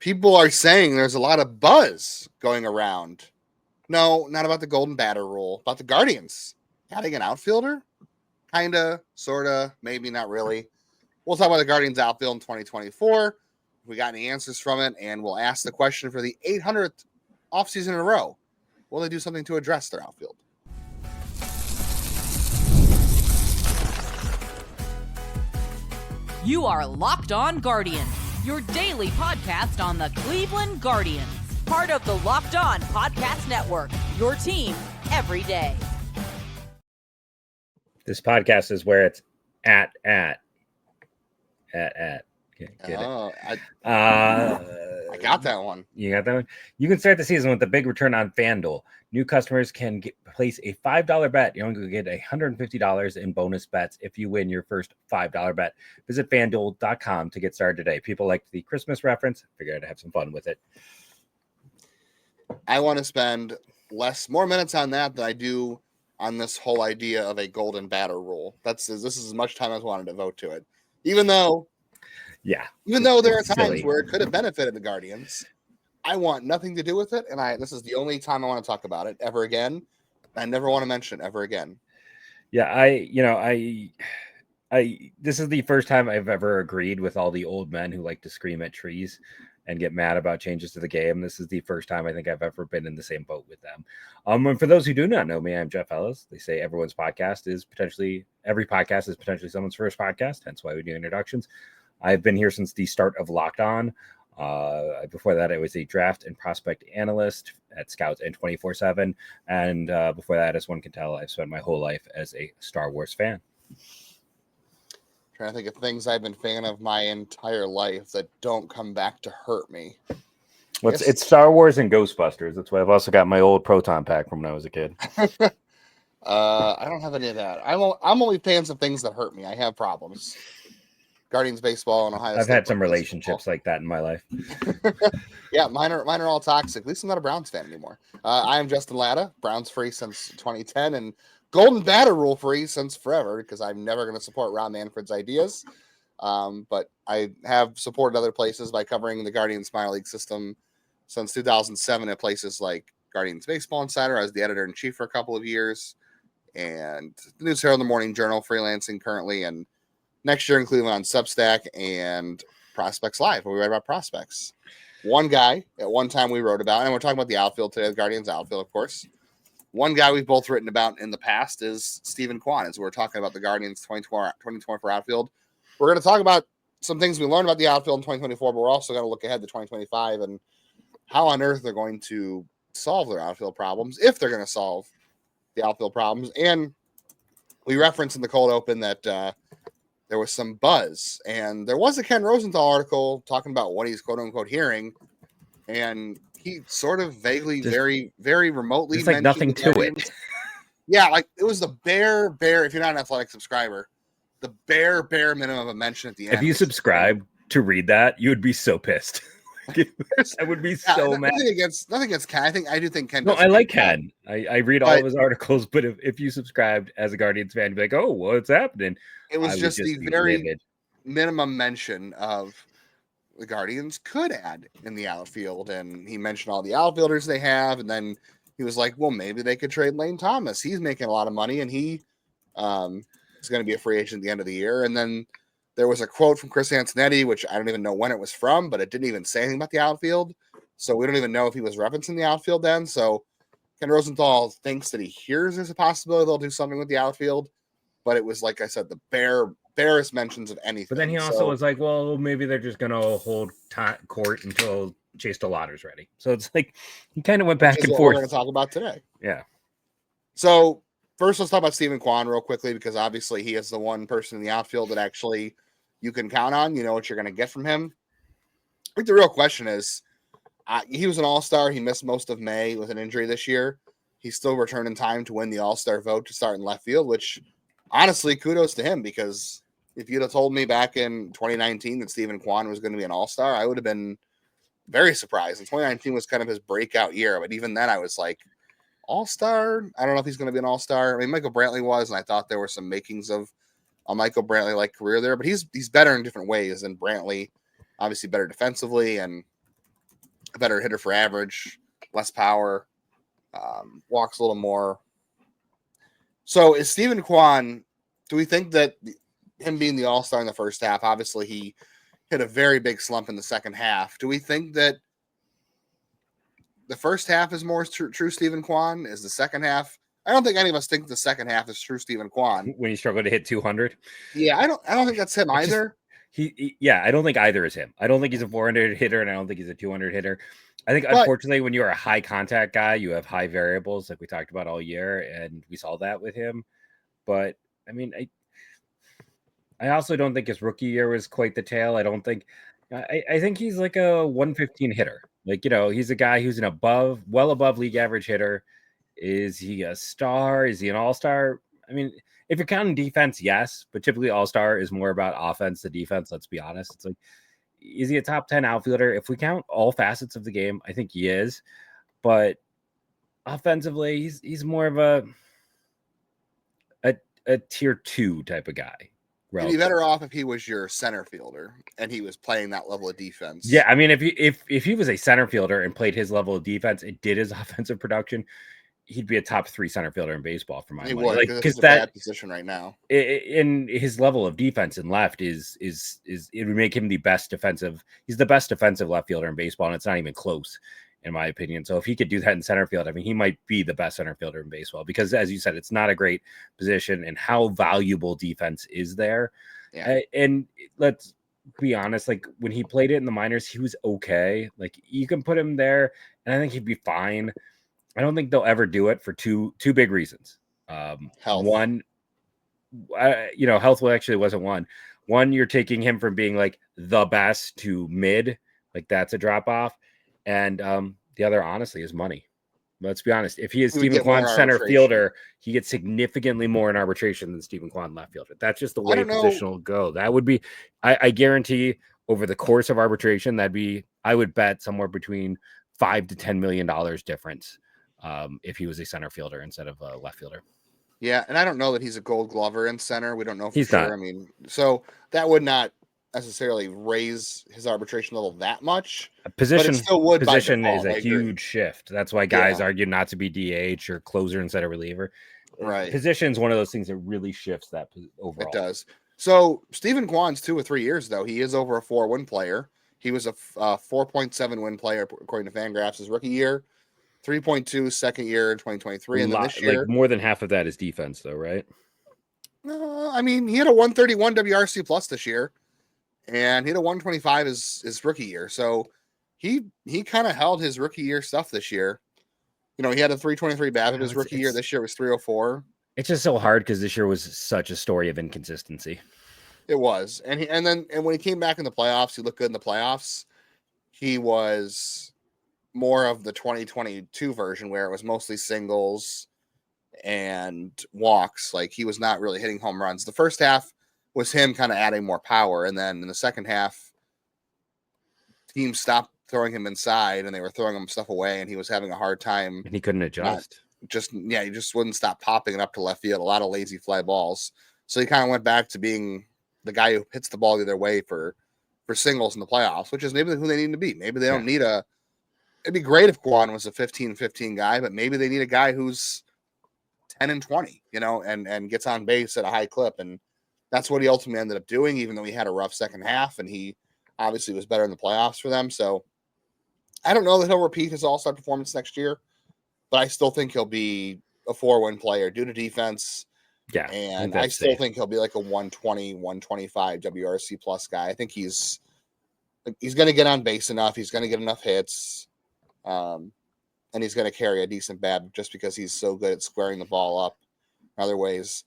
people are saying there's a lot of buzz going around. No, not about the golden batter rule, about the Guardians adding an outfielder. Kinda, sorta, maybe not really. We'll talk about the Guardians outfield in 2024. If we got any answers from it, and we'll ask the question for the 800th offseason in a row. Will they do something to address their outfield? You are Locked On Guardians, your daily podcast on the Cleveland Guardians. Part of the Locked On Podcast Network, your team every day. This podcast is where it's at. Get it? I got that one. You got that one? You can start the season with a big return on FanDuel. New customers can place a $5 bet. You're only going to get $150 in bonus bets if you win your first $5 bet. Visit FanDuel.com to get started today. People like the Christmas reference. Figured I'd have some fun with it. I want to spend more minutes on that than I do on this whole idea of a golden batter rule. This is as much time as I wanted to devote to it. Even though there are times silly. where it could have benefited the Guardians, I want nothing to do with it, and this is the only time I want to talk about it ever again. I never want to mention it ever again. Yeah, this is the first time I've ever agreed with all the old men who like to scream at trees and get mad about changes to the game. This is the first time I think I've ever been in the same boat with them. And for those who do not know me, I'm Jeff Ellis. They say every podcast is potentially someone's first podcast, hence why we do introductions. I've been here since the start of Locked On. Before that, I was a draft and prospect analyst at Scouts and 24/7. And before that, as one can tell, I've spent my whole life as a Star Wars fan. Trying to think of things I've been a fan of my entire life that don't come back to hurt me. Well, it's Star Wars and Ghostbusters. That's why I've also got my old Proton pack from when I was a kid. I don't have any of that. I'm only fans of things that hurt me. I have problems. Guardians baseball and Ohio I've State had some relationships like that in my life. Yeah, mine are all toxic. At least I'm not a Browns fan anymore. I am Justin Latta, Browns free since 2010, and golden batter rule free since forever because I'm never going to support Rob Manfred's ideas. But I have supported other places by covering the Guardians minor league system since 2007 at places like Guardians Baseball Insider. I was the editor-in-chief for a couple of years, and the News Herald, the Morning Journal, freelancing currently, and next year in Cleveland on Substack and Prospects Live, where we write about prospects. One guy at one time we wrote about, and we're talking about the outfield today, the Guardians outfield, of course. One guy we've both written about in the past is Steven Kwan, as we're talking about the Guardians 2024 outfield. We're going to talk about some things we learned about the outfield in 2024, but we're also going to look ahead to 2025 and how on earth they're going to solve their outfield problems, if they're going to solve the outfield problems. And we referenced in the cold open that there was some buzz, and there was a Ken Rosenthal article talking about what he's quote unquote hearing, and he sort of vaguely, very, very remotely mentioned nothing to it. Yeah, like it was the bare. If you're not an Athletic subscriber, the bare minimum of a mention at the end. If you subscribe to read that, you would be so pissed. I would be so mad. Nothing against Ken. I do think Ken. No, I like Ken. I read all of his articles, but if you subscribed as a Guardians fan, you'd be like, "Oh, what's happening?" It was just the very minimum mention of the Guardians could add in the outfield, and he mentioned all the outfielders they have, and then he was like, "Well, maybe they could trade Lane Thomas. He's making a lot of money, and he is going to be a free agent at the end of the year." And then there was a quote from Chris Antonetti, which I don't even know when it was from, but it didn't even say anything about the outfield. So we don't even know if he was referencing the outfield then. So Ken Rosenthal thinks that he hears there's a possibility they'll do something with the outfield. But it was, like I said, the barest mentions of anything. But then he also was like, well, maybe they're just going to hold court until Chase DeLauter's ready. So it's like he kind of went back and forth. We're going to talk about today. Yeah. So first, let's talk about Steven Kwan real quickly, because obviously he is the one person in the outfield that actually you can count on. You know what you're going to get from him. I think the real question is, he was an all-star. He missed most of May with an injury this year. He's still returned in time to win the all-star vote to start in left field, which honestly, kudos to him, because if you'd have told me back in 2019 that Steven Kwan was going to be an all-star, I would have been very surprised. And 2019 was kind of his breakout year. But even then I was like, all-star? I don't know if he's going to be an all-star. I mean, Michael Brantley was, and I thought there were some makings of a Michael Brantley-like career there, but he's better in different ways than Brantley. Obviously better defensively, and a better hitter for average, less power, walks a little more. So is Steven Kwan, do we think that him being the all-star in the first half, obviously he hit a very big slump in the second half. Do we think that the first half is more true Steven Kwan? Is the second half? I don't think any of us think the second half is true Steven Kwan. When he struggled to hit 200. Yeah, I don't think that's him either. I don't think either is him. I don't think he's a 400 hitter, and I don't think he's a 200 hitter. I think, unfortunately, when you're a high contact guy, you have high variables, like we talked about all year, and we saw that with him. But I mean, I also don't think his rookie year was quite the tale. I don't think. I think he's like a 115 hitter. Like, he's a guy who's an well above league average hitter. Is he a star? Is he an all-star? I mean, if you're counting defense, yes, but typically all-star is more about offense than defense. Let's be honest. It's like, is he a top 10 outfielder? If we count all facets of the game, I think he is. But offensively, he's more of a tier 2 type of guy. He'd be better off if he was your center fielder and he was playing that level of defense. Yeah, I mean, if he was a center fielder and played his level of defense and did his offensive production, he'd be a top 3 center fielder in baseball for my money. Would, because that's a bad position right now. In his level of defense in left is it would make him the best defensive. He's the best defensive left fielder in baseball, and it's not even close, in my opinion. So if he could do that in center field, I mean, he might be the best center fielder in baseball because, as you said, it's not a great position, and how valuable defense is there. Yeah. And let's be honest, like when he played it in the minors, he was okay. Like you can put him there, and I think he'd be fine. I don't think they'll ever do it for two big reasons. Health. One, health actually wasn't one. One, you're taking him from being like the best to mid, like that's a drop off. And the other, honestly, is money. Let's be honest. If he is Steven Kwan center fielder, he gets significantly more in arbitration than Steven Kwan left fielder. That's just the way position will go. That would be, I guarantee, over the course of arbitration, I would bet somewhere between $5 to $10 million difference if he was a center fielder instead of a left fielder. Yeah, and I don't know that he's a Gold Glover in center. We don't know for he's sure. Not. I mean, so that would not necessarily raise his arbitration level that much. Position is a huge shift. That's why guys argue not to be DH or closer instead of reliever. Right. Position is one of those things that really shifts that overall. It does. So Steven Kwan's 2 or 3 years, though. He is over a 4-win player. He was a 4.7 win player, according to Fangraphs, his rookie year. 3.2 second year in 2023. And then this year, like more than half of that is defense, though, right? I mean, he had a 131 WRC plus this year, and he had a 125 his rookie year. So he kind of held his rookie year stuff this year. He had a 323 BABIP his rookie year. This year was 304. It's just so hard because this year was such a story of inconsistency. It was, and when he came back in the playoffs, he looked good in the playoffs. He was more of the 2022 version where it was mostly singles and walks. Like he was not really hitting home runs. The first half was him kind of adding more power. And then in the second half, teams stopped throwing him inside and they were throwing him stuff away and he was having a hard time. And he couldn't adjust. He just wouldn't stop popping it up to left field. A lot of lazy fly balls. So he kind of went back to being the guy who hits the ball the other way for singles in the playoffs, which is maybe who they need to be. Maybe they don't need it'd be great if Kwan was a 15-15 guy, but maybe they need a guy who's 10-20, and gets on base at a high clip. And that's what he ultimately ended up doing, even though he had a rough second half and he obviously was better in the playoffs for them. So I don't know that he'll repeat his all-star performance next year, but I still think he'll be a 4-win player due to defense. Yeah. And I still think he'll be like a 120, 125 WRC plus guy. I think he's going to get on base enough. He's going to get enough hits. And he's going to carry a decent BABIP just because he's so good at squaring the ball up in other ways.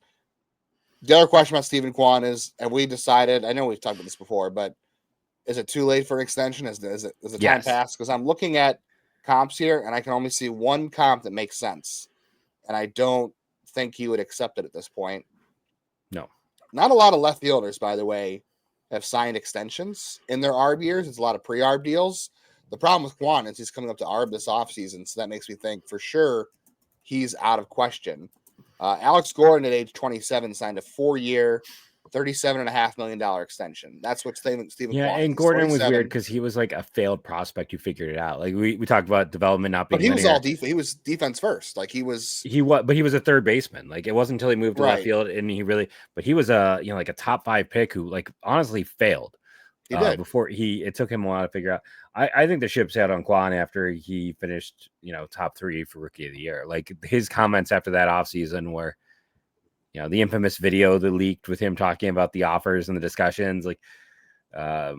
The other question about Steven Kwan is, have we decided, I know we've talked about this before, but is it too late for an extension? Is the time passed? Because I'm looking at comps here and I can only see one comp that makes sense. And I don't think he would accept it at this point. No. Not a lot of left fielders, by the way, have signed extensions in their ARB years. It's a lot of pre-ARB deals. The problem with Kwan is he's coming up to ARB this offseason, so that makes me think for sure he's out of question. Alex Gordon at age 27 signed a 4-year, $37.5 million extension. That's what Steven Yeah, Kwan. and He's Gordon was 27, weird because he was like a failed prospect who figured it out. Like we talked about development not being but he was linear. all defense. He was defense first. Like he was But he was a third baseman. Like it wasn't until he moved to left right. field and but he was like a top 5 pick who like honestly failed. He did. Before it took him a while to figure out. I think the ship sailed on Kwan after he finished, top 3 for rookie of the year. Like his comments after that offseason were, the infamous video that leaked with him talking about the offers and the discussions. Like, I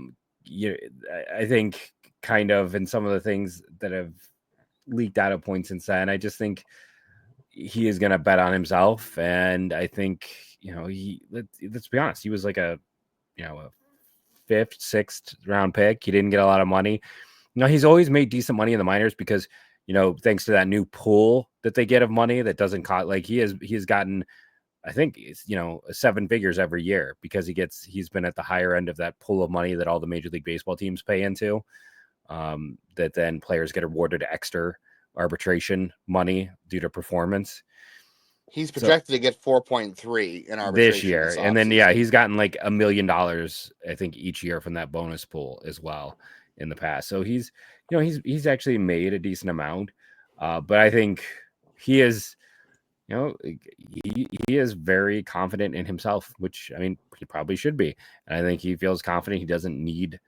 think kind of in some of the things that have leaked out at points since then, I just think he is going to bet on himself. And I think, let's be honest, he was like a 5th, 6th round pick. He didn't get a lot of money. He's always made decent money in the minors because, thanks to that new pool that they get of money that doesn't cost, like he has gotten, I think it's, 7 figures every year because he's been at the higher end of that pool of money that all the Major League Baseball teams pay into. That then players get awarded extra arbitration money due to performance. He's projected to get 4.3 in arbitration this year. And then, he's gotten like $1 million, I think, each year from that bonus pool as well in the past. So he's actually made a decent amount. But I think he is, he is very confident in himself, which, I mean, he probably should be. And I think he feels confident. He doesn't need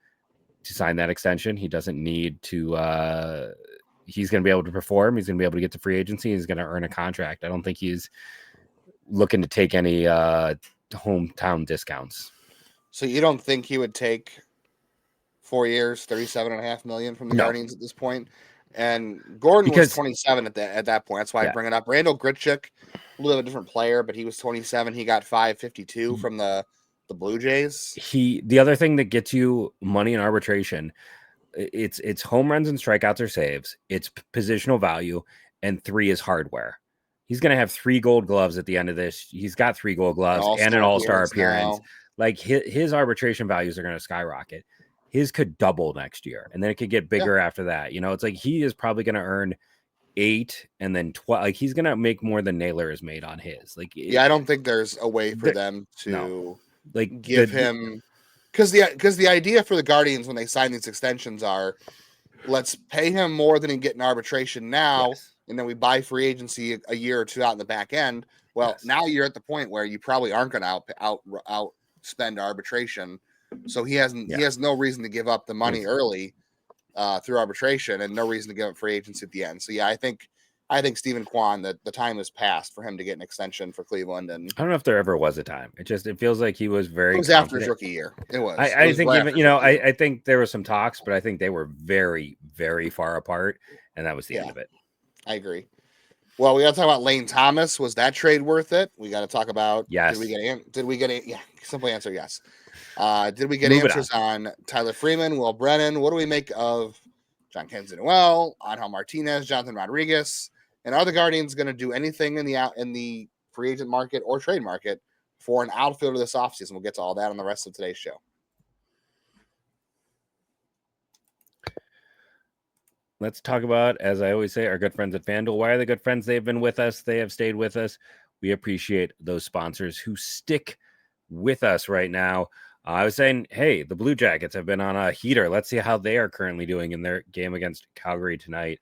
to sign that extension. He doesn't need to, he's going to be able to perform. He's going to be able to get to free agency. He's going to earn a contract. I don't think he's looking to take any hometown discounts. So you don't think he would take 4 years, $37.5 million from the Guardians at this point? And Gordon was 27 at that point. That's why I bring it up. Randall Grichuk, a little bit of a different player, but he was 27. He got $552 from the Blue Jays. The other thing that gets you money in arbitration, it's home runs and strikeouts or saves. It's positional value, and 3 is hardware. He's going to have 3 gold gloves at the end of this. He's got 3 gold gloves and an all-star appearance. Like his arbitration values are going to skyrocket. His could double next year, and then it could get bigger after that. It's like he is probably going to earn 8 and then 12. Like he's going to make more than Naylor has made on his. Like, I don't think there's a way for them to give him, because the idea for the Guardians when they sign these extensions are, let's pay him more than he get in arbitration now, and then we buy free agency a year or 2 out in the back end. Well, now you're at the point where you probably aren't going to outspend arbitration. So he has no reason to give up the money early through arbitration, and no reason to give up free agency at the end. So I think Steven Kwan, that the time has passed for him to get an extension for Cleveland. And I don't know if there ever was a time. It feels like he was very. It was after his rookie year. It was. I think even I think there were some talks, but I think they were very, very far apart, and that was the end of it. I agree. Well, we got to talk about Lane Thomas. Was that trade worth it? We got to talk about. Yes. Did we get it? Yeah. Simple answer: yes. Did we get answers on Tyler Freeman, Will Brennan? What do we make of Jhonkensy Noel, Angel Martinez, Johnathan Rodriguez? And are the Guardians going to do anything in the free agent market or trade market for an outfielder this offseason? We'll get to all that on the rest of today's show. Let's talk about, as I always say, our good friends at FanDuel. Why are they good friends? They've been with us. They have stayed with us. We appreciate those sponsors who stick with us right now. I was saying, hey, the Blue Jackets have been on a heater. Let's see how they are currently doing in their game against Calgary tonight.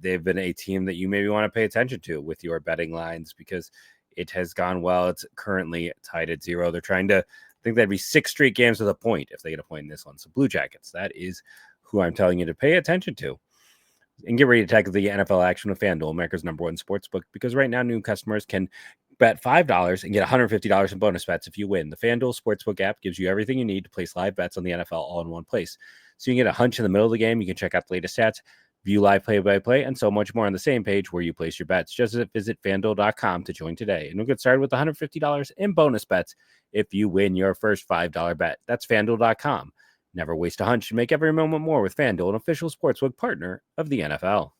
They've been a team that you maybe want to pay attention to with your betting lines because it has gone well. It's currently tied at 0. They're trying to, I think that'd be 6 straight games with a point if they get a point in this one. So Blue Jackets, that is who I'm telling you to pay attention to. And get ready to tackle the NFL action with FanDuel, America's #1 sportsbook, because right now new customers can bet $5 and get $150 in bonus bets if you win. The FanDuel Sportsbook app gives you everything you need to place live bets on the NFL all in one place. So you can get a hunch in the middle of the game. You can check out the latest stats, view live play-by-play, and so much more on the same page where you place your bets. Just visit FanDuel.com to join today. And we'll get started with $150 in bonus bets if you win your first $5 bet. That's FanDuel.com. Never waste a hunch. Make every moment more with FanDuel, an official sportsbook partner of the NFL.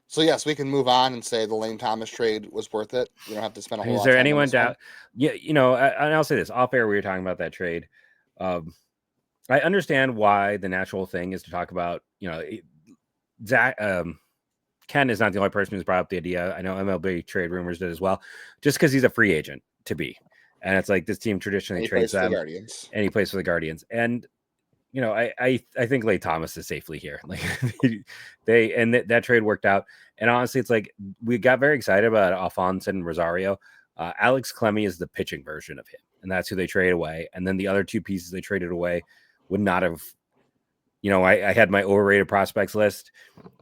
So, yes, we can move on and say the Lane Thomas trade was worth it. You don't have to spend a whole lot of time. Is there anyone doubt? Yeah, and I'll say this. Off air, we were talking about that trade. I understand why the natural thing is to talk about, Ken is not the only person who's brought up the idea. I know MLB trade rumors did as well, just because he's a free agent to be. And it's like this team traditionally trades them, and he plays for the Guardians. And I think Lane Thomas is safely here. Like that trade worked out. And honestly, it's like we got very excited about Alphonse and Rosario. Alex Clemmie is the pitching version of him, and that's who they trade away. And then the other two pieces they traded away would not have. I had my overrated prospects list.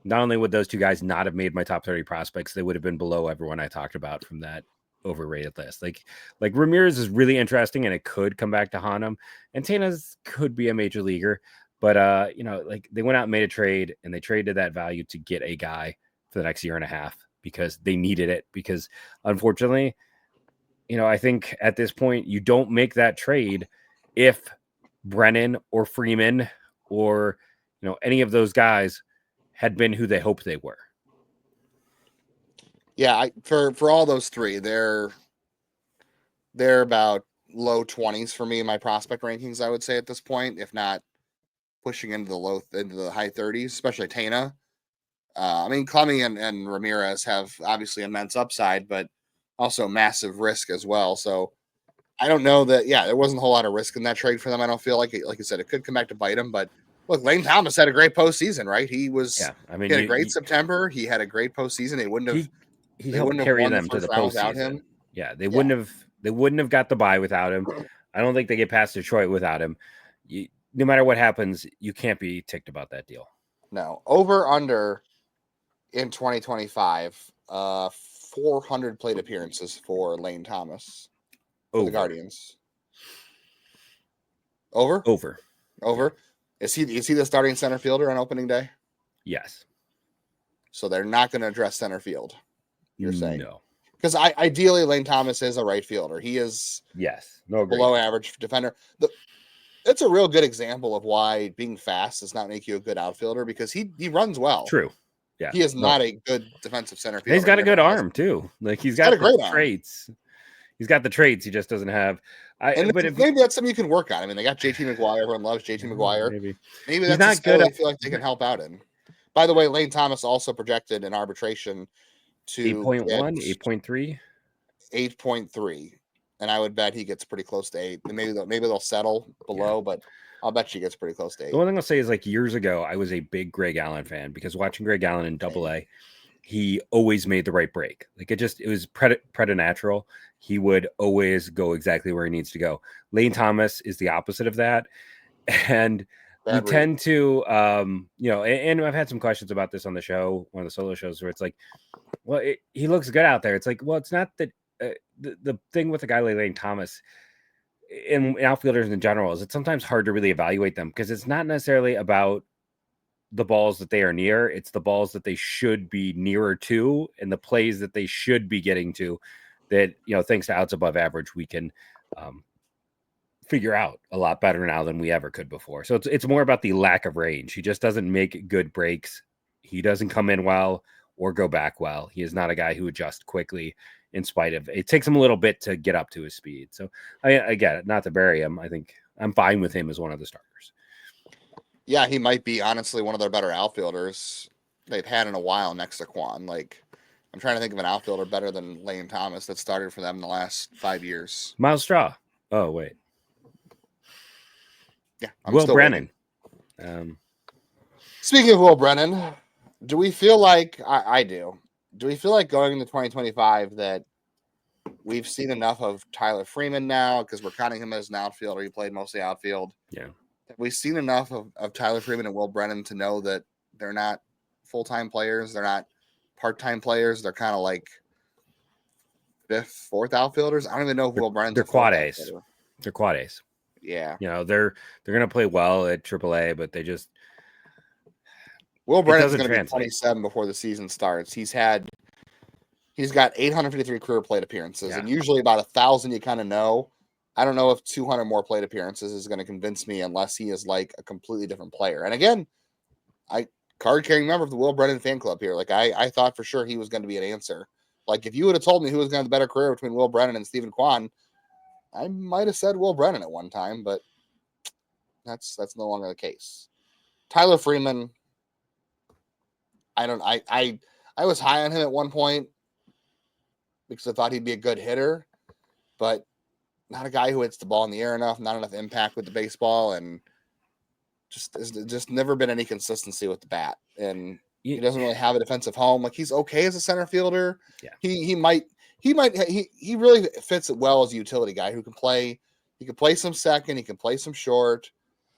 Not only would those two guys not have made my top 30 prospects, they would have been below everyone I talked about from that overrated list. Like Ramirez is really interesting, and it could come back to haunt him. And Tana's could be a major leaguer, but they went out and made a trade, and they traded that value to get a guy for the next year and a half because they needed it. Because unfortunately, I think at this point you don't make that trade if Brennan or Freeman or any of those guys had been who they hoped they were. Yeah, for all those three, they're about low 20s for me in my prospect rankings, I would say at this point, if not pushing into the high 30s, especially Tana. Clemmie and Ramirez have obviously immense upside, but also massive risk as well. So I don't know that. Yeah, there wasn't a whole lot of risk in that trade for them. I don't feel like I said, it could come back to bite them. But look, Lane Thomas had a great postseason, right? He had a great September. He had a great postseason. They wouldn't have. He helped carry them to the postseason. Yeah, they wouldn't have got the bye without him. I don't think they get past Detroit without him. No matter what happens, you can't be ticked about that deal. No. Over under in 2025, 400 plate appearances for Lane Thomas for the Guardians. Over. Is he the starting center fielder on opening day? Yes. So they're not going to address center field. You're saying no, because ideally Lane Thomas is a right fielder. He is below average defender. That's a real good example of why being fast does not make you a good outfielder because he runs well. True. Yeah. He is not a good defensive center fielder. He's got a good arm too. Like he's got a great traits. He's got the traits. He just doesn't have. Maybe that's something you can work on. They got JT McGuire. Everyone loves JT McGuire. Maybe that's not good. I feel like they can help out in. By the way, Lane Thomas also projected in arbitration to 8.1, 8.3, 8.3, and I would bet he gets pretty close to 8. And maybe they'll settle below, but I'll bet she gets pretty close to 8. The one thing I'll say is years ago, I was a big Greg Allen fan because watching Greg Allen in AA, he always made the right break. It was preternatural. He would always go exactly where he needs to go. Lane Thomas is the opposite of that. And we tend to, and I've had some questions about this on the show, one of the solo shows, where it's he looks good out there. It's it's not that the thing with a guy like Lane Thomas and outfielders in general is it's sometimes hard to really evaluate them because it's not necessarily about the balls that they are near. It's the balls that they should be nearer to and the plays that they should be getting to that, thanks to outs above average, we can figure out a lot better now than we ever could before. So it's more about the lack of range. He just doesn't make good breaks. He doesn't come in well or go back well. He is not a guy who adjusts quickly in spite of it takes him a little bit to get up to his speed. So I get it. Not to bury him. I think I'm fine with him as one of the starters. Yeah, he might be honestly one of their better outfielders they've had in a while next to Kwan. I'm trying to think of an outfielder better than Lane Thomas that started for them in the last 5 years. Miles Straw. Oh, wait. Yeah. Will Brennan. Speaking of Will Brennan, do we feel like I do? Do we feel like going into 2025 that we've seen enough of Tyler Freeman now because we're counting him as an outfielder? He played mostly outfield. Yeah. Have we seen enough of Tyler Freeman and Will Brennan to know that they're not full-time players? They're not part-time players. They're kind of like fifth, fourth outfielders. I don't even know if Will Brennan's they're quad A's. They're quad A's. Yeah. They're going to play well at AAA, but they just Will Brennan's going to be 27 before the season starts. He's got 853 career plate appearances, and usually about 1,000 you kind of know. I don't know if 200 more plate appearances is going to convince me unless he is a completely different player. And again, card-carrying member of the Will Brennan fan club here. I thought for sure he was going to be an answer. If you would have told me who was going to have the better career between Will Brennan and Steven Kwan, I might have said Will Brennan at one time, but that's no longer the case. Tyler Freeman, I I was high on him at one point because I thought he'd be a good hitter, but not a guy who hits the ball in the air enough, not enough impact with the baseball, and just never been any consistency with the bat. And he doesn't really have a defensive home. Like, he's okay as a center fielder. Yeah. He really fits it well as a utility guy who can play. He can play some second. He can play some short.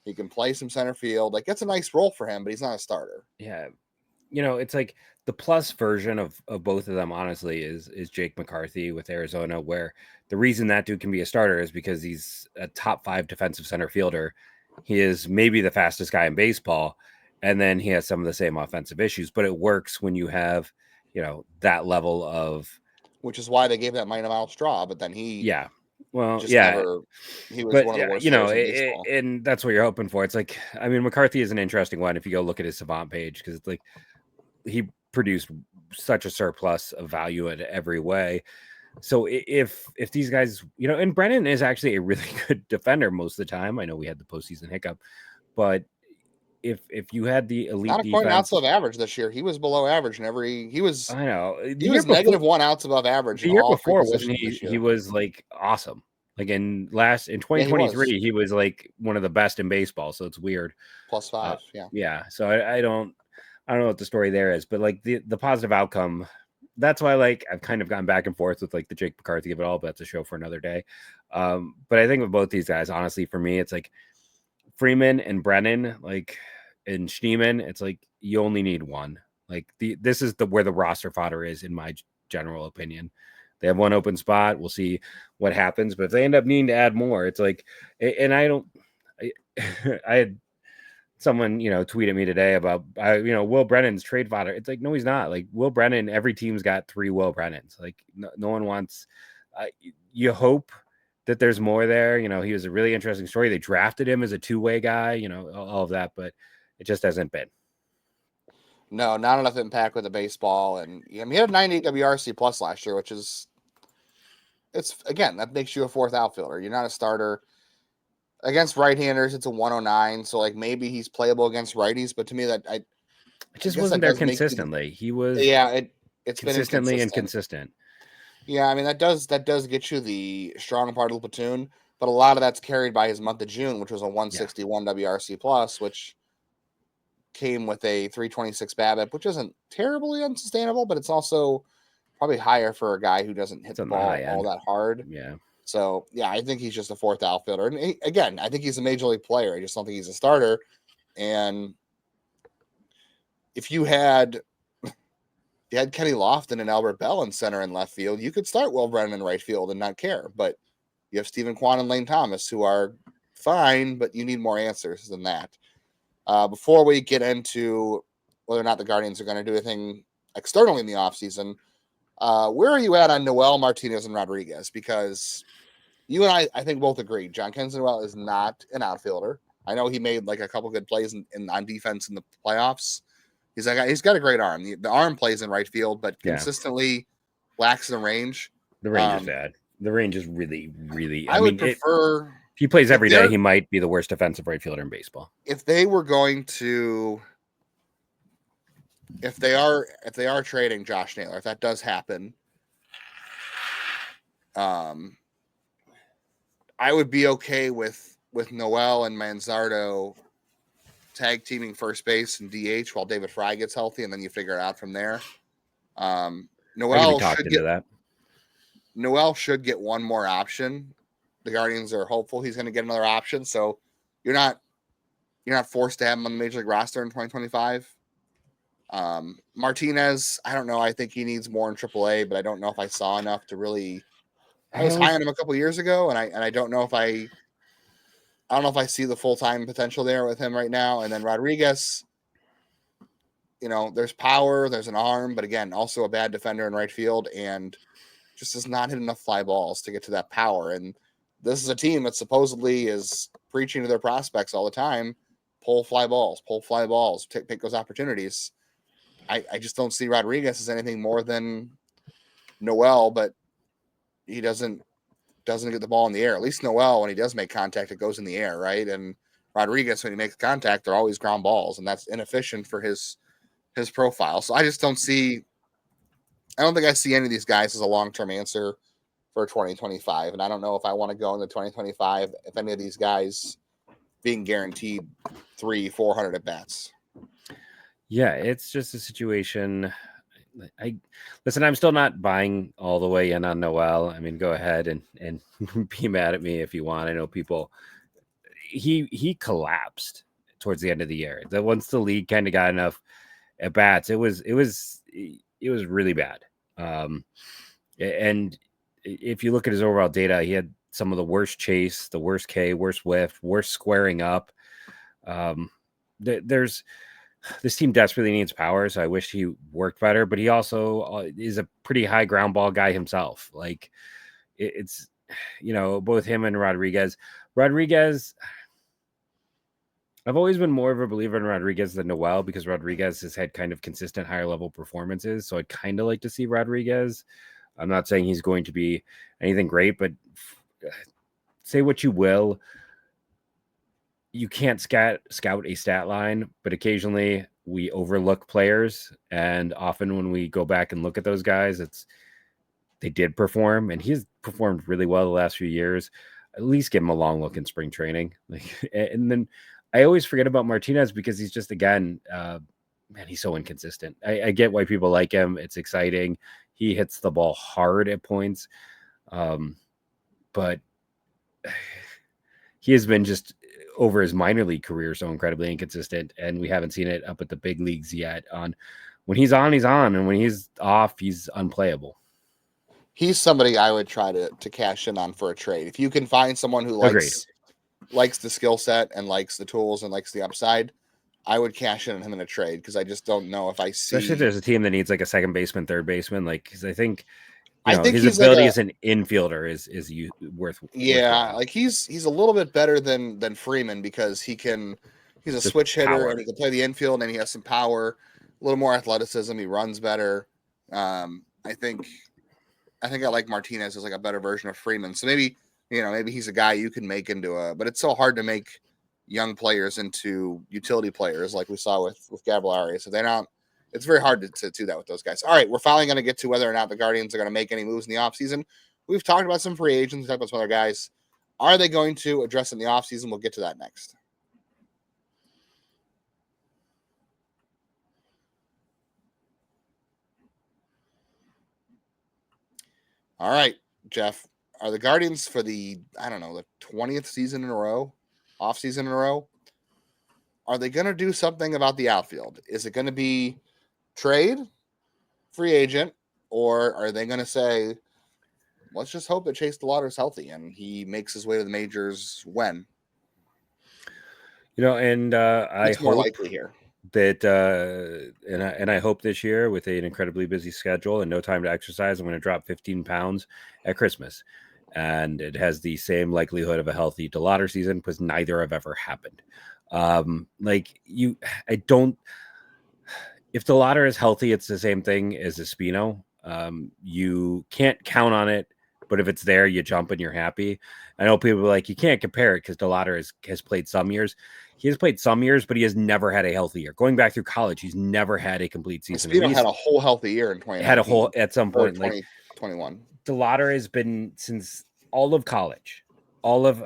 He can play some center field. Like, that's a nice role for him, but he's not a starter. Yeah. It's like the plus version of both of them, honestly, is Jake McCarthy with Arizona, where the reason that dude can be a starter is because he's a top 5 defensive center fielder. He is maybe the fastest guy in baseball, and then he has some of the same offensive issues, but it works when you have, that level of. Which is why they gave that minor mile straw, but then he. Yeah. Well, he was one of the worst players in baseball. and that's what you're hoping for. It's like, I mean, McCarthy is an interesting one if you go look at his Savant page, because it's like he produced such a surplus of value in every way. So if these guys, and Brennan is actually a really good defender most of the time. I know we had the postseason hiccup, but if you had the elite not a defense, point outs above average this year, he was below average in he was negative -1 outs above average. The year before, wasn't he? He was like awesome. Like in 2023, he was like one of the best in baseball. So it's weird. +5, yeah. So I don't know what the story there is, but like the positive outcome. That's why, like, I've kind of gone back and forth with like the Jake McCarthy of it all, but that's a show for another day. But I think with both these guys, honestly, for me, it's like Freeman and Brennan, like, and Schneemann, it's like you only need one. Like this is where the roster fodder is, in my general opinion. They have one open spot. We'll see what happens, but if they end up needing to add more, it's like, and I had someone, tweeted me today about, Will Brennan's trade fodder. It's like, no, he's not. Like, Will Brennan, every team's got 3 Will Brennans. Like, no one wants, you hope that there's more there. He was a really interesting story. They drafted him as a 2-way guy, all of that, but it just hasn't been. No, not enough impact with the baseball. And he had a 98 WRC plus last year, which is, that makes you a 4th outfielder. You're not a starter. Against right-handers, it's a 109, so like maybe he's playable against righties. But to me, it just wasn't there consistently. He was it's consistently been inconsistent. Yeah, I mean that does get you the strong part of the platoon, but a lot of that's carried by his month of June, which was a 161 WRC plus, which came with a 326 BABIP, which isn't terribly unsustainable, but it's also probably higher for a guy who doesn't hit the ball all that hard. Yeah. So, I think he's just a 4th outfielder. And again, I think he's a major league player. I just don't think he's a starter. And if you had Kenny Lofton and Albert Bell in center and left field, you could start Will Brennan in right field and not care. But you have Steven Kwan and Lane Thomas, who are fine, but you need more answers than that. Before we get into whether or not the Guardians are going to do anything externally in the offseason, where are you at on Noel, Martinez, and Rodriguez? Because you and I think both agree Jhonkensy Noel is not an outfielder. I know he made like a couple good plays on defense in the playoffs. He's got a great arm. The arm plays in right field, but consistently lacks the range. The range is bad. The range is really, really. I would prefer. If he plays every day, he might be the worst defensive right fielder in baseball. If they were going to. If they are trading Josh Naylor, if that does happen, I would be okay with Noel and Manzardo tag teaming first base and DH while David Fry gets healthy, and then you figure it out from there. Noel should get one more option. The Guardians are hopeful he's going to get another option, so you're not forced to have him on the major league roster in 2025. Martinez, I don't know. I think he needs more in AAA, but I don't know if I saw enough to really. I was high on him a couple years ago, and I don't know if I don't know if I see the full-time potential there with him right now. And then Rodriguez, there's power, there's an arm, but again, also a bad defender in right field, and just does not hit enough fly balls to get to that power. And this is a team that supposedly is preaching to their prospects all the time: pull fly balls, take those opportunities. I just don't see Rodriguez as anything more than Noel, but he doesn't get the ball in the air. At least Noel, when he does make contact, it goes in the air, right? And Rodriguez, when he makes contact, they're always ground balls, and that's inefficient for his profile. So I just don't see I don't think I see any of these guys as a long-term answer for 2025. And I don't know if I want to go into 2025 if any of these guys being guaranteed 300-400 at bats. Yeah, it's just a situation. I'm still not buying all the way in on Noel. I mean, go ahead and be mad at me if you want. I know people. He collapsed towards the end of the year. That once the league kind of got enough at bats, it was really bad. And if you look at his overall data, he had some of the worst chase, the worst K, worst whiff, worst squaring up. There's this team desperately needs power, so I wish he worked better. But he also is a pretty high ground ball guy himself. Like it's both him and Rodriguez. I've always been more of a believer in Rodriguez than Noel because Rodriguez has had kind of consistent higher level performances. So I'd kind of like to see Rodriguez. I'm not saying he's going to be anything great, but say what you will. You can't scout a stat line, but occasionally we overlook players. And often when we go back and look at those guys, they did perform, and he's performed really well the last few years. At least give him a long look in spring training. And then I always forget about Martinez because he's just, again, man, he's so inconsistent. I get why people like him. It's exciting. He hits the ball hard at points. But he has been just over his minor league career so incredibly inconsistent, and we haven't seen it up at the big leagues yet. When he's on, he's on, and when he's off, he's unplayable. He's somebody I would try to cash in on for a trade. If you can find someone who likes the skill set and likes the tools and likes the upside, I would cash in on him in a trade because I just don't know if I see. Especially if there's a team that needs like a second baseman, third baseman, because I think his ability as an infielder is worth. Yeah, like he's a little bit better than Freeman because he's a switch hitter and he can play the infield and he has some power, a little more athleticism. He runs better. I think I like Martinez as like a better version of Freeman. So maybe he's a guy you can make into but it's so hard to make young players into utility players like we saw with Gabriel. So it's very hard to do that with those guys. All right, we're finally going to get to whether or not the Guardians are going to make any moves in the offseason. We've talked about some free agents. We've talked about some other guys. Are they going to address in the offseason? We'll get to that next. All right, Jeff. Are the Guardians for the 20th season in a row, offseason in a row, are they going to do something about the outfield? Is it going to be trade, free agent, or are they going to say, let's just hope that Chase DeLauter is healthy and he makes his way to the majors when? I hope more likely here that, and I hope this year with an incredibly busy schedule and no time to exercise, I'm going to drop 15 pounds at Christmas. And it has the same likelihood of a healthy DeLauter season because neither have ever happened. If DeLauter is healthy, it's the same thing as Espino. You can't count on it, but if it's there, you jump and you're happy. I know people are like, you can't compare it because DeLauter has played some years. He has played some years, but he has never had a healthy year. Going back through college, he's never had a complete season. Espino had a whole healthy year in 2019. Had a whole at some point, 2021. DeLauter has been since all of college, all of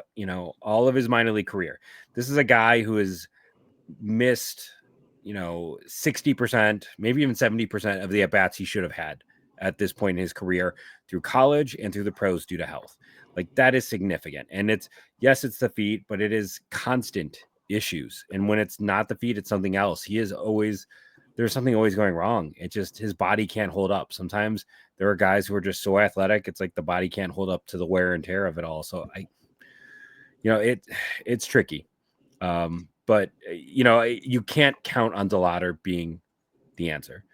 his minor league career. This is a guy who has missed 60%, maybe even 70% of the at-bats he should have had at this point in his career through college and through the pros due to health. Like that is significant. And it's the feet, but it is constant issues. And when it's not the feet, it's something else. There's something always going wrong. It just, his body can't hold up. Sometimes there are guys who are just so athletic. It's like the body can't hold up to the wear and tear of it all. So it's tricky. But you can't count on DeLauter being the answer.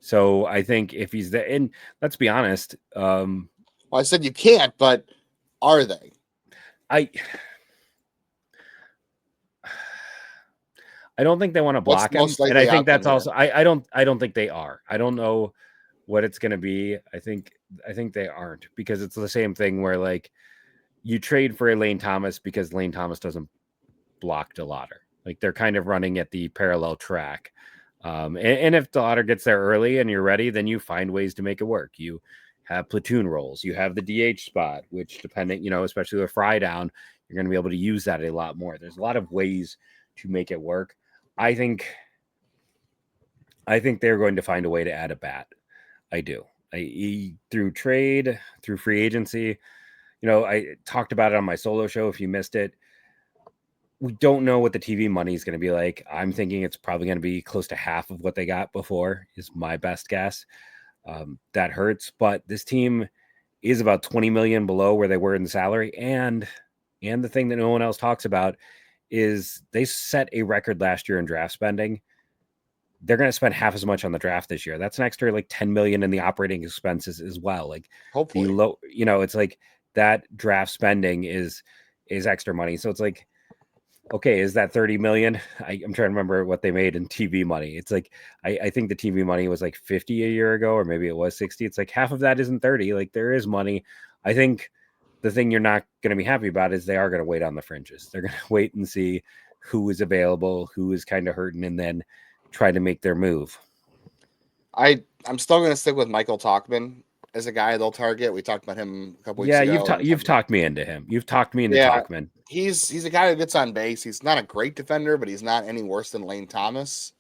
So I think if he's there, and let's be honest. Well, I said you can't, but are they? I don't think they want to block him, and I think that's also. I don't think they are. I don't know what it's going to be. I think they aren't because it's the same thing where like you trade for a Lane Thomas because Lane Thomas doesn't block DeLauter. Like they're kind of running at the parallel track. And if DeLauter gets there early and you're ready, then you find ways to make it work. You have platoon roles. You have the DH spot, which depending, especially with Fry down, you're going to be able to use that a lot more. There's a lot of ways to make it work. I think they're going to find a way to add a bat. I do. Through trade, through free agency. I talked about it on my solo show. If you missed it, we don't know what the TV money is going to be like. I'm thinking it's probably going to be close to half of what they got before is my best guess. That hurts, but this team is about 20 million below where they were in the salary. And the thing that no one else talks about is they set a record last year in draft spending. They're going to spend half as much on the draft this year. That's an extra like 10 million in the operating expenses as well. Like hopefully, it's like that draft spending is extra money. So it's like, okay, is that 30 million? I'm trying to remember what they made in TV money. It's like, I think the TV money was like 50 a year ago, or maybe it was 60. It's like half of that isn't 30. Like there is money. I think the thing you're not going to be happy about is they are going to wait on the fringes. They're going to wait and see who is available, who is kind of hurting, and then try to make their move. I'm still going to stick with Michael Tauchman as a guy they'll target. We talked about him a couple weeks ago. Yeah, you've talked me into him. You've talked me into Tauchman. He's a guy who gets on base. He's not a great defender, but he's not any worse than Lane Thomas.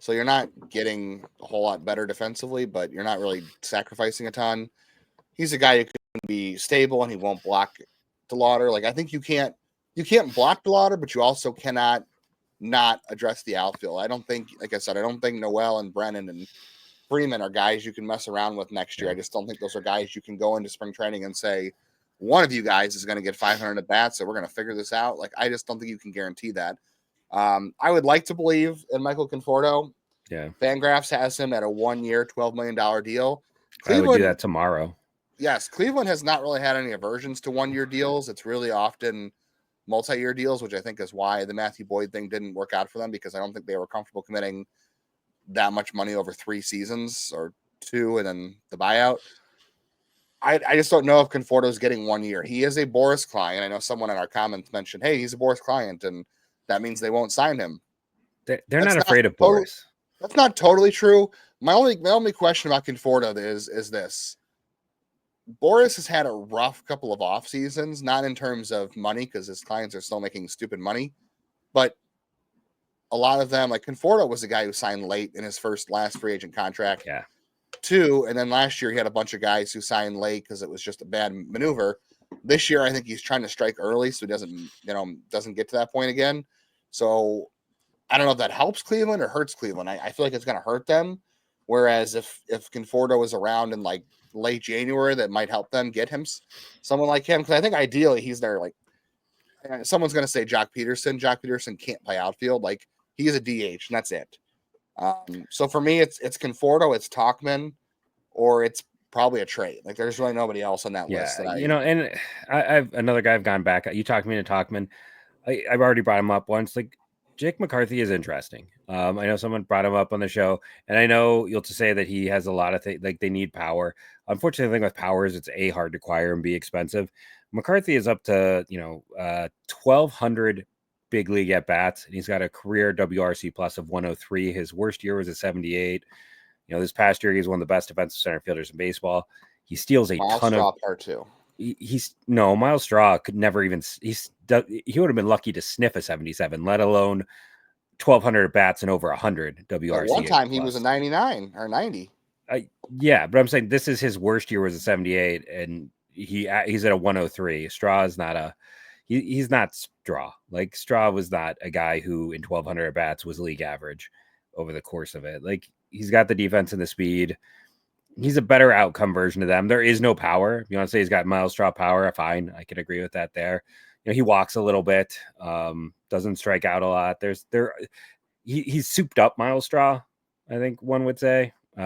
So you're not getting a whole lot better defensively, but you're not really sacrificing a ton. He's a guy who can be stable and he won't block DeLauter. Like I think you can't block DeLauter, but you also cannot not address the outfield. I don't think, like I said, I don't think Noel and Brennan and Freeman are guys you can mess around with next year. I just don't think those are guys you can go into spring training and say, one of you guys is going to get 500 at bats, so we're going to figure this out. Like, I just don't think you can guarantee that. I would like to believe in Michael Conforto. Yeah. Fangraphs has him at a 1 year, $12 million deal. I would do that tomorrow. Yes. Cleveland has not really had any aversions to 1 year deals. It's really often multi-year deals, which I think is why the Matthew Boyd thing didn't work out for them, because I don't think they were comfortable committing that much money over 3 seasons or 2 and then the buyout. I just don't know if Conforto's getting 1 year. He is a Boris client. I know someone in our comments mentioned, hey, he's a Boris client, and that means they won't sign him. They're not afraid of Boris. That's not totally true. My only question about Conforto is this. Boris has had a rough couple of off seasons, not in terms of money, because his clients are still making stupid money, but a lot of them, like Conforto was a guy who signed late in his last free agent contract. Yeah. 2, and then last year he had a bunch of guys who signed late because it was just a bad maneuver. This year, I think he's trying to strike early so he doesn't get to that point again. So I don't know if that helps Cleveland or hurts Cleveland. I feel like it's going to hurt them. Whereas if Conforto is around in like late January, that might help them get him someone like him. Because I think ideally he's there. Like someone's going to say Jock Peterson. Jock Peterson can't play outfield. Like he's a DH, and that's it. So for me, it's Conforto, it's Tauchman, or it's probably a trade. Like there's really nobody else on that list. That and I've another guy I've gone back. You talked me into Tauchman. I've already brought him up once. Like Jake McCarthy is interesting. I know someone brought him up on the show, and I know you'll to say that he has a lot of things. Like they need power. Unfortunately, the thing with power is it's hard to acquire and be expensive. McCarthy is up to 1,200 big league at bats, and he's got a career WRC plus of 103. His worst year was a 78. This past year he's one of the best defensive center fielders in baseball. He steals a ton of part 2. Miles Straw could never even. He would have been lucky to sniff a 77, let alone 1,200 at bats and over 100 WRC. One time he was a 99 or 90. Yeah, but I'm saying this is his worst year was a 78, and he's at a 103. Straw is not a. He's not Straw. Like Straw was not a guy who in 1,200 at bats was league average over the course of it. Like he's got the defense and the speed. He's a better outcome version of them. There is no power. If you want to say he's got Miles Straw power, fine. I can agree with that there. He walks a little bit, doesn't strike out a lot. He's souped up Miles Straw, I think one would say. He's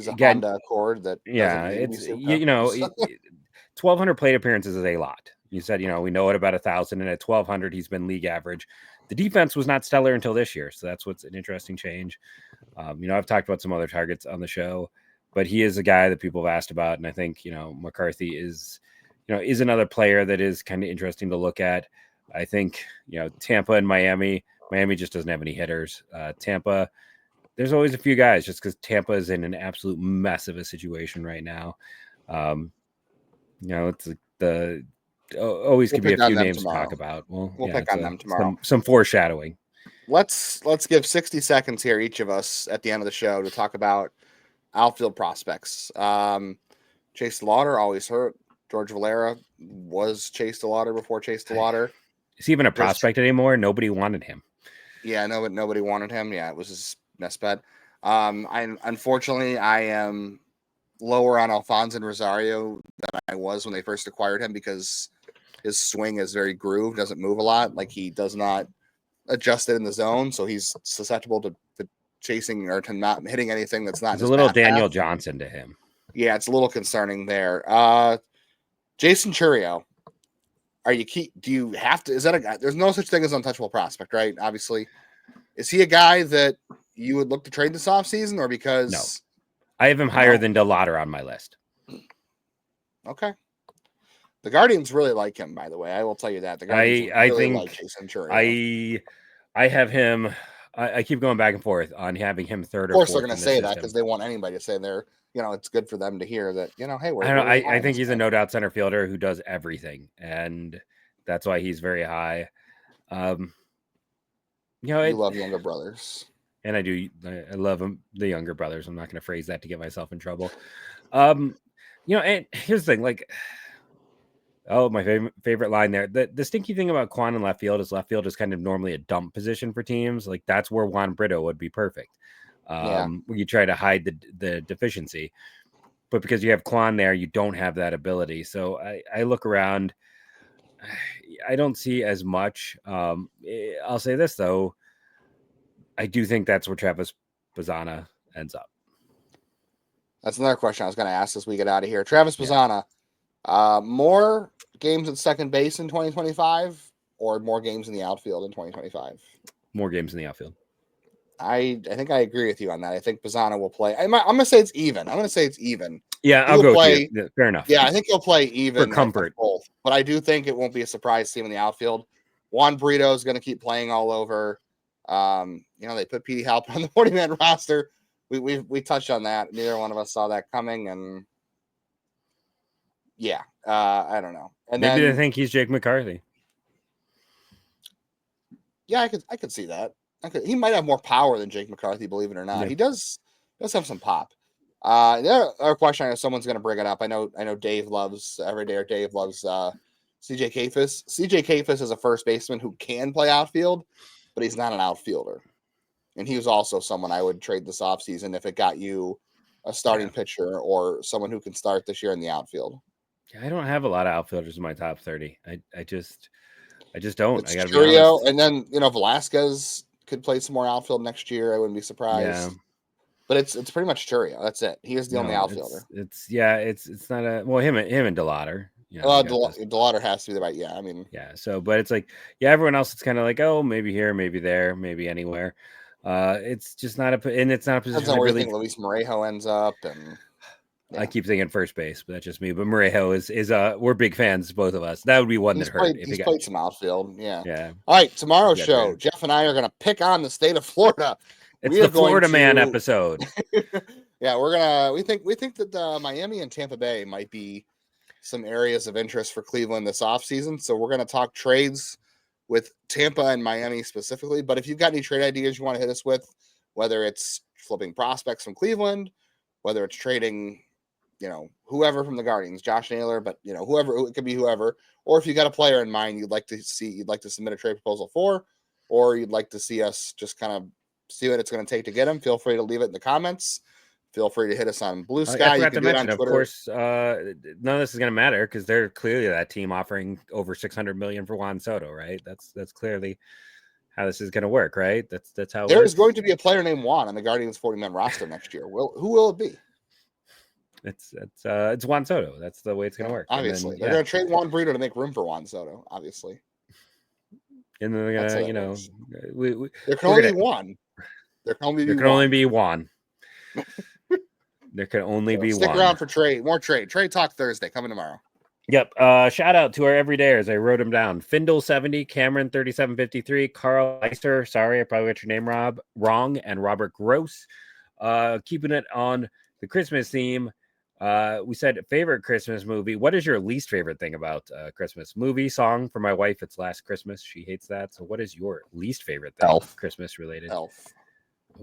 a Honda Accord that. Yeah, it's 1,200 plate appearances is a lot. You said, we know it about 1,000, and at 1,200, he's been league average. The defense was not stellar until this year, so that's what's an interesting change. I've talked about some other targets on the show, but he is a guy that people have asked about, and I think, McCarthy is another player that is kind of interesting to look at. I think, Tampa and Miami Miami just doesn't have any hitters. Tampa, there's always a few guys just because Tampa is in an absolute mess of a situation right now. It's always We'll could be a pick on few them names tomorrow. to talk about. Well, We'll yeah, pick on them tomorrow. Some foreshadowing. Let's give 60 seconds here, each of us, at the end of the show to talk about outfield prospects. Chase DeLauter, always hurt. George Valera was Chase DeLauter before Chase DeLauter. Is he even a prospect anymore? Nobody wanted him. Yeah, no, but nobody wanted him. Yeah, it was his best bet. Unfortunately, I am lower on Alfonso Rosario than I was when they first acquired him because his swing is very grooved, doesn't move a lot. Like, he does not adjust it in the zone, so he's susceptible to chasing or to not hitting anything that's not. There's a little Daniel Johnson to him. Yeah, it's a little concerning there. Jason Chourio, do you have to? Is that a guy? There's no such thing as untouchable prospect, right? Obviously, is he a guy that you would look to trade this offseason, or because? No, I have him higher than DeLauter on my list. Okay. The Guardians really like him, by the way. I will tell you that. The Guardians really like Jason Chourio. I have him. I keep going back and forth on having him third or fourth. Of course, they're going to say that because they want anybody to say they're. It's good for them to hear that. Hey, I don't know. I think he's a no doubt center fielder who does everything, and that's why he's very high. You love younger brothers, and I do. I love the younger brothers. I'm not going to phrase that to get myself in trouble. And here's the thing, like. Oh, my favorite line there. The stinky thing about Kwan in left field is kind of normally a dump position for teams. Like, that's where Juan Brito would be perfect. Where you try to hide the deficiency. But because you have Kwan there, you don't have that ability. So I look around. I don't see as much. I'll say this, though. I do think that's where Travis Bazzana ends up. That's another question I was going to ask as we get out of here. Travis Bazzana. More games at second base in 2025 or more games in the outfield in 2025? More games in the outfield. I think I agree with you on that. I think Bazzana will play. I'm going to say it's even. Yeah, I'll go with you. Fair enough. Yeah, I think he'll play even for comfort. Both, but I do think it won't be a surprise team in the outfield. Juan Brito is going to keep playing all over. They put Petey Halper on the 40-man roster. We touched on that. Neither one of us saw that coming, and yeah, I don't know. And maybe they think he's Jake McCarthy. Yeah, I could see that. He might have more power than Jake McCarthy, believe it or not. Yeah. He does have some pop. The other question, I know someone's going to bring it up. I know Dave loves CJ Kafis. CJ Kafis is a first baseman who can play outfield, but he's not an outfielder. And he was also someone I would trade this offseason if it got you a starting pitcher or someone who can start this year in the outfield. I don't have a lot of outfielders in my top 30. I just don't. It's I got to be honest. And then Velasquez could play some more outfield next year. I wouldn't be surprised. Yeah. But it's pretty much Chourio. That's it. He is the only outfielder. It's not a him and DeLauter. DeLauter has to be the right. Yeah, I mean. Yeah. So, but it's like, everyone else. It's kind of like, oh, maybe here, maybe there, maybe anywhere. It's just not a position. Depends on where you think Luis Morejo ends up, and I keep thinking first base, but that's just me. But Morejo is we're big fans, both of us. That would be one that hurt. He's played some outfield. Yeah. Yeah. All right, tomorrow's show, Jeff and I are going to pick on the state of Florida. It's the Florida Man episode. Yeah, we think that Miami and Tampa Bay might be some areas of interest for Cleveland this offseason. So we're going to talk trades with Tampa and Miami specifically. But if you've got any trade ideas you want to hit us with, whether it's flipping prospects from Cleveland, whether it's trading, whoever from the Guardians, Josh Naylor, but whoever, it could be whoever, or if you got a player in mind you'd like to submit a trade proposal for, or you'd like to see us just kind of see what it's going to take to get him, feel free to leave it in the comments. Feel free to hit us on Blue Sky. You can do it on Twitter. Of course, none of this is going to matter because they're clearly that team offering over $600 million for Juan Soto, right? That's clearly how this is going to work, right? That's how there is going to be a player named Juan on the Guardians 40-man roster next year. Who will it be? It's Juan Soto. That's the way it's going to work. Obviously, they're going to trade Juan Brito to make room for Juan Soto. Obviously, and then they're going to, there can only be one. There can only be one. There can only be one. Stick around for more trade talk Thursday coming tomorrow. Yep. Shout out to our everydayers. I wrote them down. Findle70, Cameron 3753, Carl Leister. Sorry, I probably got your name wrong. And Robert Gross. Keeping it on the Christmas theme. We said favorite Christmas movie. What is your least favorite thing about Christmas? Movie, song for my wife. It's Last Christmas. She hates that. So what is your least favorite thing? Elf. Christmas related. Elf.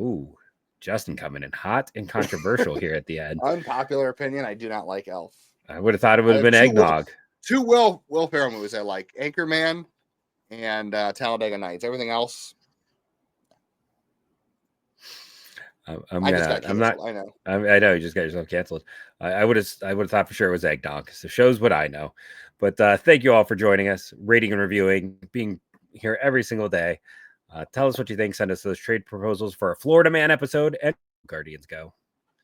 Ooh, Justin coming in hot and controversial here at the end. Unpopular opinion. I do not like Elf. I would have thought it would have been eggnog. Two Will Ferrell movies I like: Anchorman and Talladega Nights. Everything else, I know you just got yourself canceled. I would have thought for sure it was eggnog. So shows what I know. But thank you all for joining us, rating and reviewing, being here every single day. Tell us what you think. Send us those trade proposals for a Florida Man episode, and Guardians go.